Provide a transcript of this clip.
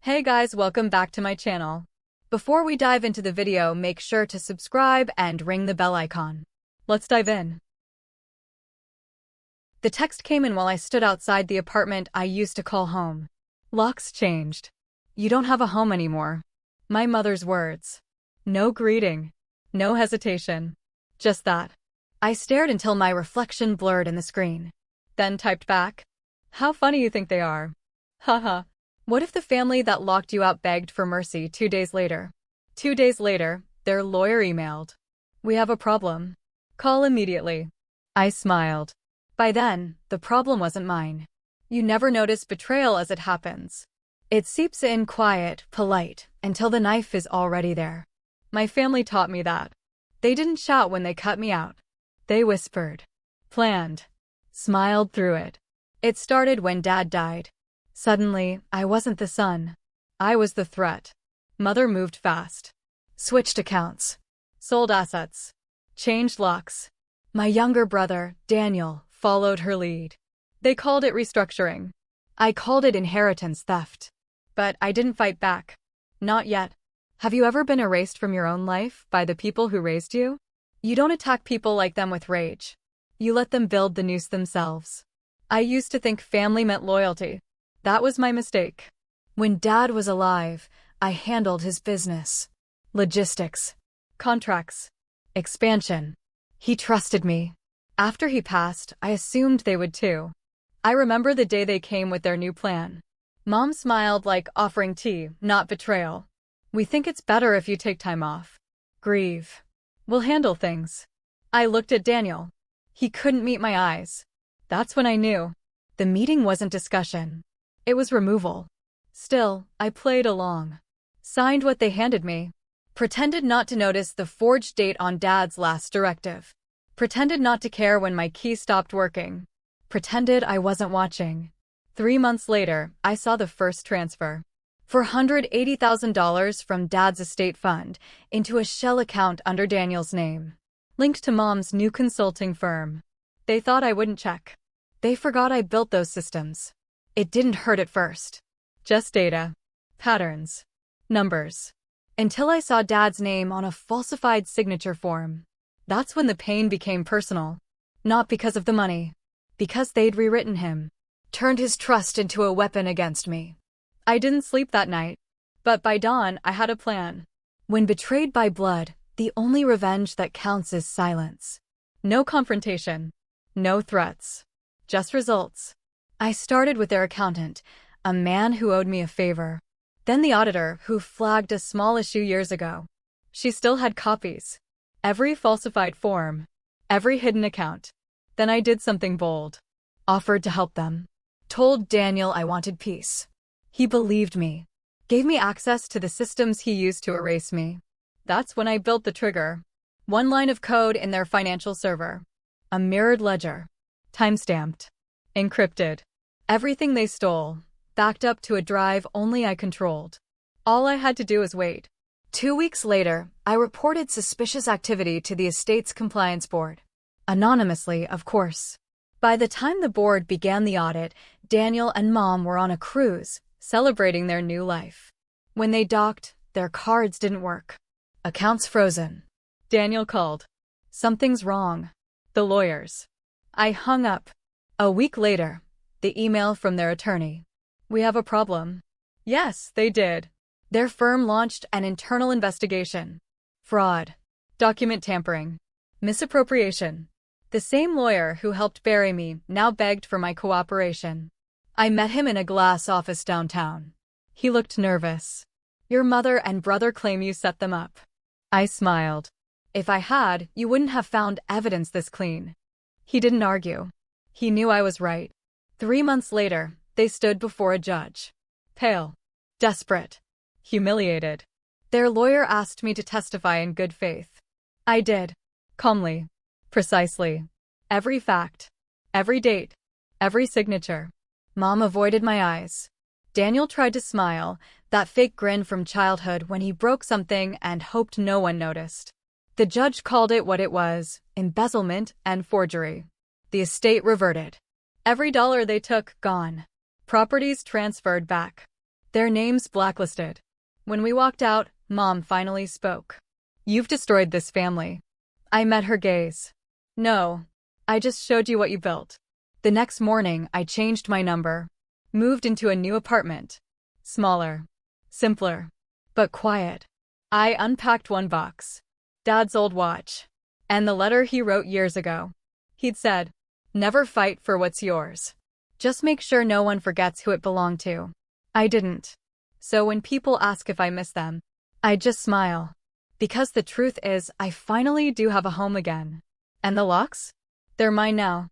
Hey guys, welcome back to my channel. Before we dive into the video, make sure to subscribe and ring the bell icon. Let's dive in. The text came in while I stood outside the apartment I used to call home. Locks changed. You don't have a home anymore. My mother's words. No greeting. No hesitation. Just that. I stared until my reflection blurred in the screen. Then typed back. How funny you think they are. Haha. What if the family that locked you out begged for mercy 2 days later? 2 days later, their lawyer emailed. We have a problem. Call immediately. I smiled. By then, the problem wasn't mine. You never notice betrayal as it happens. It seeps in quiet, polite, until the knife is already there. My family taught me that. They didn't shout when they cut me out. They whispered. Planned. Smiled through it. It started when Dad died. Suddenly, I wasn't the son. I was the threat. Mother moved fast. Switched accounts. Sold assets. Changed locks. My younger brother, Daniel, followed her lead. They called it restructuring. I called it inheritance theft. But I didn't fight back. Not yet. Have you ever been erased from your own life by the people who raised you? You don't attack people like them with rage. You let them build the noose themselves. I used to think family meant loyalty. That was my mistake. When Dad was alive, I handled his business. Logistics. Contracts. Expansion. He trusted me. After he passed, I assumed they would too. I remember the day they came with their new plan. Mom smiled like offering tea, not betrayal. We think it's better if you take time off. Grieve. We'll handle things. I looked at Daniel. He couldn't meet my eyes. That's when I knew. The meeting wasn't discussion. It was removal. Still, I played along. Signed what they handed me. Pretended not to notice the forged date on Dad's last directive. Pretended not to care when my key stopped working. Pretended I wasn't watching. 3 months later, I saw the first transfer. $480,000 from Dad's estate fund into a shell account under Daniel's name. Linked to Mom's new consulting firm. They thought I wouldn't check. They forgot I built those systems. It didn't hurt at first. Just data. Patterns. Numbers. Until I saw Dad's name on a falsified signature form. That's when the pain became personal. Not because of the money. Because they'd rewritten him. Turned his trust into a weapon against me. I didn't sleep that night. But by dawn, I had a plan. When betrayed by blood, the only revenge that counts is silence. No confrontation. No threats. Just results. I started with their accountant, a man who owed me a favor. Then the auditor, who flagged a small issue years ago. She still had copies. Every falsified form. Every hidden account. Then I did something bold. Offered to help them. Told Daniel I wanted peace. He believed me. Gave me access to the systems he used to erase me. That's when I built the trigger. One line of code in their financial server. A mirrored ledger. Timestamped. Encrypted. Everything they stole, backed up to a drive only I controlled. All I had to do was wait. 2 weeks later, I reported suspicious activity to the estate's compliance board. Anonymously, of course. By the time the board began the audit, Daniel and Mom were on a cruise, celebrating their new life. When they docked, their cards didn't work. Accounts frozen. Daniel called. Something's wrong. The lawyers. I hung up. A week later, the email from their attorney. We have a problem. Yes, they did. Their firm launched an internal investigation. Fraud. Document tampering. Misappropriation. The same lawyer who helped bury me now begged for my cooperation. I met him in a glass office downtown. He looked nervous. Your mother and brother claim you set them up. I smiled. If I had, you wouldn't have found evidence this clean. He didn't argue. He knew I was right. 3 months later, they stood before a judge. Pale. Desperate. Humiliated. Their lawyer asked me to testify in good faith. I did. Calmly. Precisely. Every fact. Every date. Every signature. Mom avoided my eyes. Daniel tried to smile, that fake grin from childhood when he broke something and hoped no one noticed. The judge called it what it was, embezzlement and forgery. The estate reverted. Every dollar they took, gone. Properties transferred back. Their names blacklisted. When we walked out, Mom finally spoke. "You've destroyed this family." I met her gaze. "No. I just showed you what you built." The next morning, I changed my number. Moved into a new apartment. Smaller. Simpler. But quiet. I unpacked one box. Dad's old watch. And the letter he wrote years ago. He'd said, "Never fight for what's yours. Just make sure no one forgets who it belonged to." I didn't. So when people ask if I miss them, I just smile. Because the truth is, I finally do have a home again. And the locks? They're mine now.